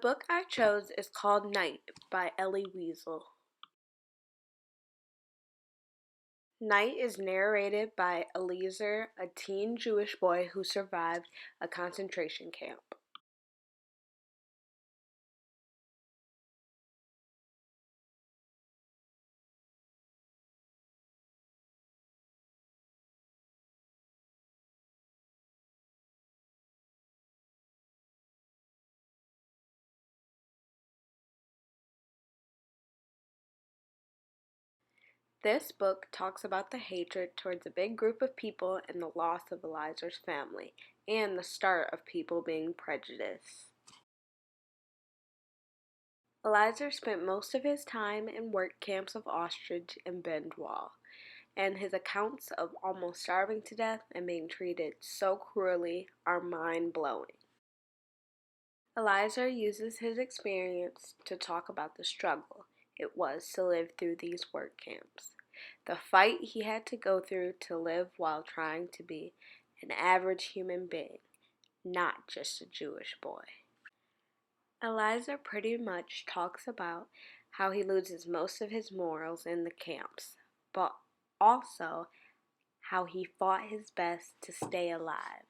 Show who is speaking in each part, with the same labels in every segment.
Speaker 1: book I chose is called Night by Elie Wiesel. Night is narrated by Eliezer, a teen Jewish boy who survived a concentration camp. This book talks about the hatred towards a big group of people and the loss of Eliezer's family, and the start of people being prejudiced. Eliezer spent most of his time in work camps of Auschwitz and Buchenwald, and his accounts of almost starving to death and being treated so cruelly are mind-blowing. Eliezer uses his experience to talk about the struggle it was to live through these work camps, the fight he had to go through to live while trying to be an average human being, not just a Jewish boy. Eliezer pretty much talks about how he loses most of his morals in the camps, but also how he fought his best to stay alive.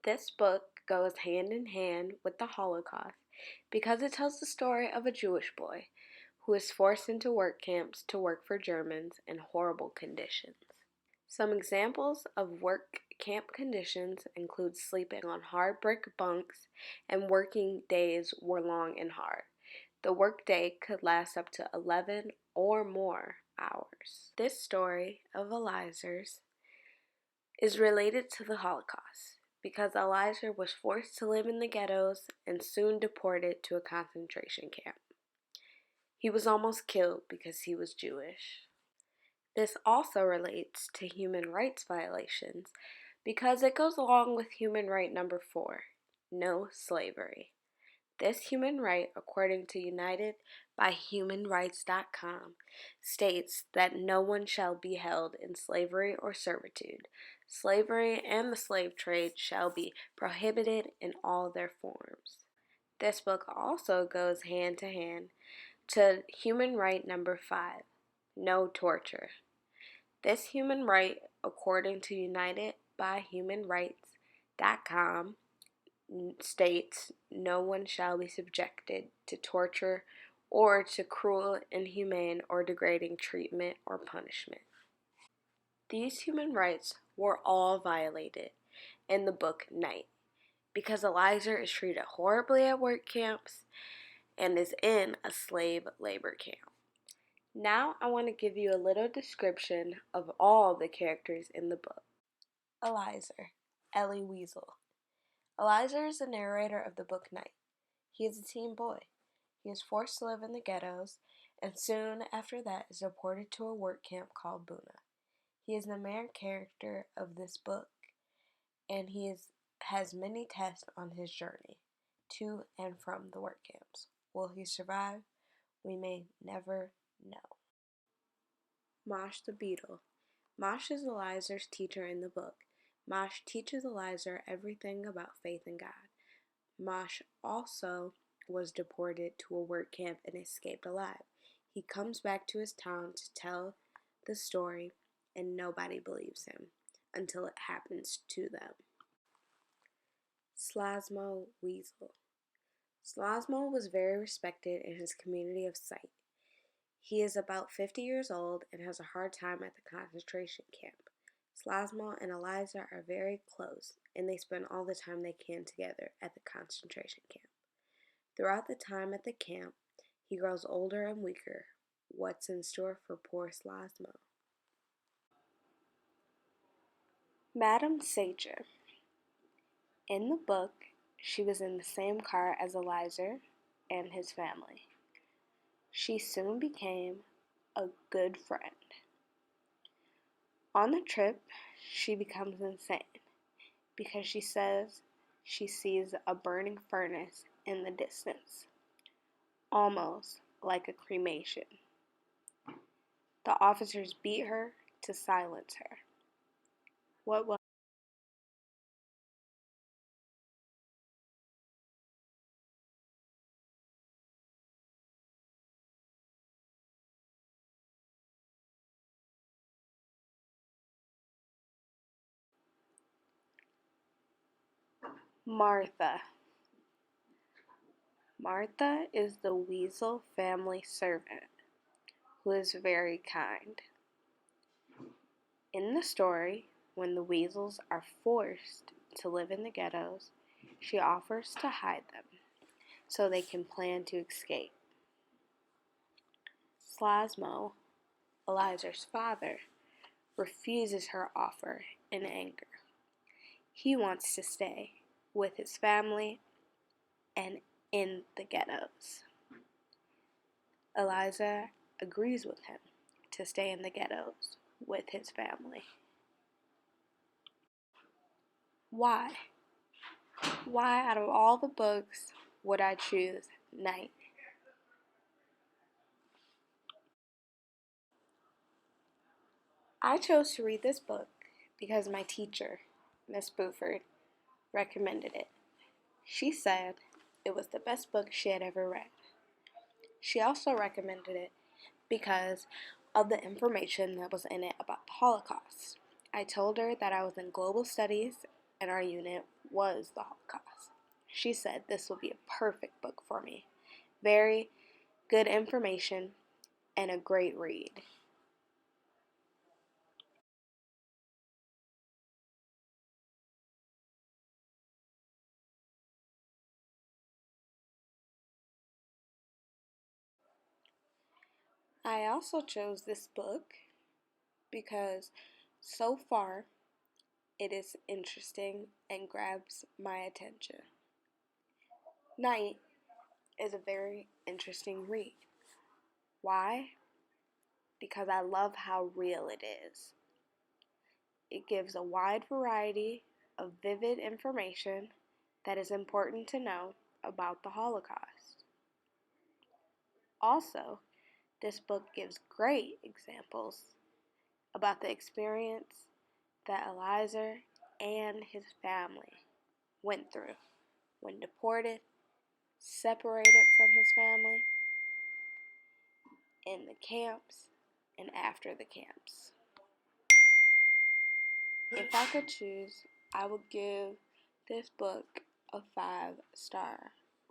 Speaker 1: This book goes hand in hand with the Holocaust because it tells the story of a Jewish boy who is forced into work camps to work for Germans in horrible conditions. Some examples of work camp conditions include sleeping on hard brick bunks, and working days were long and hard. The workday could last up to 11 or more hours. This story of Eliezer's is related to the Holocaust because Eliezer was forced to live in the ghettos and soon deported to a concentration camp. He was almost killed because he was Jewish. This also relates to human rights violations because it goes along with human right number 4, no slavery. This human right, according to UnitedByHumanRights.com, states that no one shall be held in slavery or servitude. Slavery and the slave trade shall be prohibited in all their forms. This book also goes hand to hand to human right number 5, no torture. This human right, according to UnitedByHumanRights.com, states no one shall be subjected to torture or to cruel, inhumane, or degrading treatment or punishment. These human rights were all violated in the book Night because Eliezer is treated horribly at work camps and is in a slave labor camp. Now I want to give you a little description of all the characters in the book. Eliezer, Elie Wiesel. Eliezer is the narrator of the book Night. He is a teen boy. He is forced to live in the ghettos, and soon after that is deported to a work camp called Buna. He is the main character of this book, and has many tests on his journey to and from the work camps. Will he survive? We may never know. Mosh the Beetle. Mosh is Eliezer's teacher in the book. Mosh teaches Eliezer everything about faith in God. Mosh also was deported to a work camp and escaped alive. He comes back to his town to tell the story, and nobody believes him until it happens to them. Slasmo Weasel. Slasmo was very respected in his community of Sight. He is about 50 years old and has a hard time at the concentration camp. Slasmo and Eliezer are very close, and they spend all the time they can together at the concentration camp. Throughout the time at the camp, he grows older and weaker. What's in store for poor Slasmo? Madame Sacher. In the book, she was in the same car as Eliezer and his family. She soon became a good friend. On the trip, she becomes insane because she says she sees a burning furnace in the distance, almost like a cremation. The officers beat her to silence her. What will Martha. Martha is the weasel family servant who is very kind. In the story, when the weasels are forced to live in the ghettos, she offers to hide them so they can plan to escape. Slasmo, Elizer's father, refuses her offer in anger. He wants to stay with his family and in the ghettos. Eliza agrees with him to stay in the ghettos with his family. Why? Why, out of all the books, would I choose Night? I chose to read this book because my teacher, Miss Buford, recommended it. She said it was the best book she had ever read. She also recommended it because of the information that was in it about the Holocaust. I told her that I was in global studies and our unit was the Holocaust. She said this would be a perfect book for me. Very good information and a great read. I also chose this book because so far it is interesting and grabs my attention. Night is a very interesting read. Why? Because I love how real it is. It gives a wide variety of vivid information that is important to know about the Holocaust. Also, this book gives great examples about the experience that Eliezer and his family went through when deported, separated from his family, in the camps, and after the camps. If I could choose, I would give this book a 5-star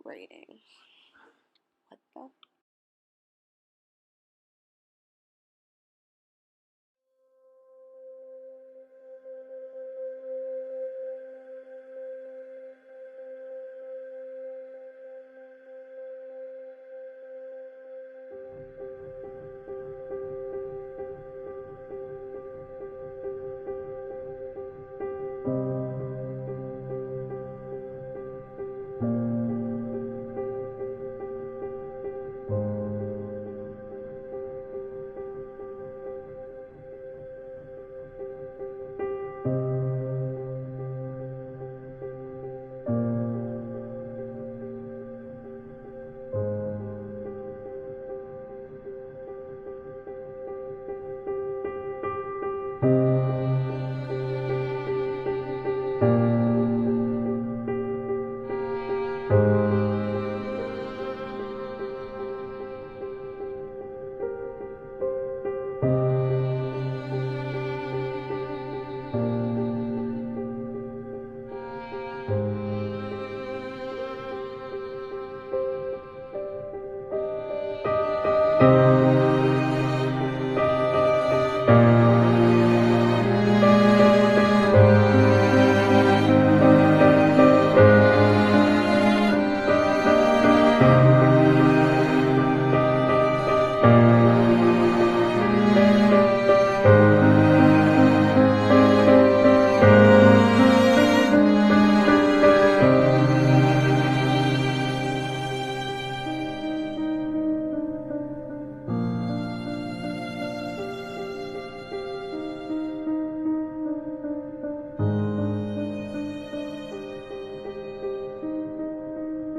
Speaker 1: rating.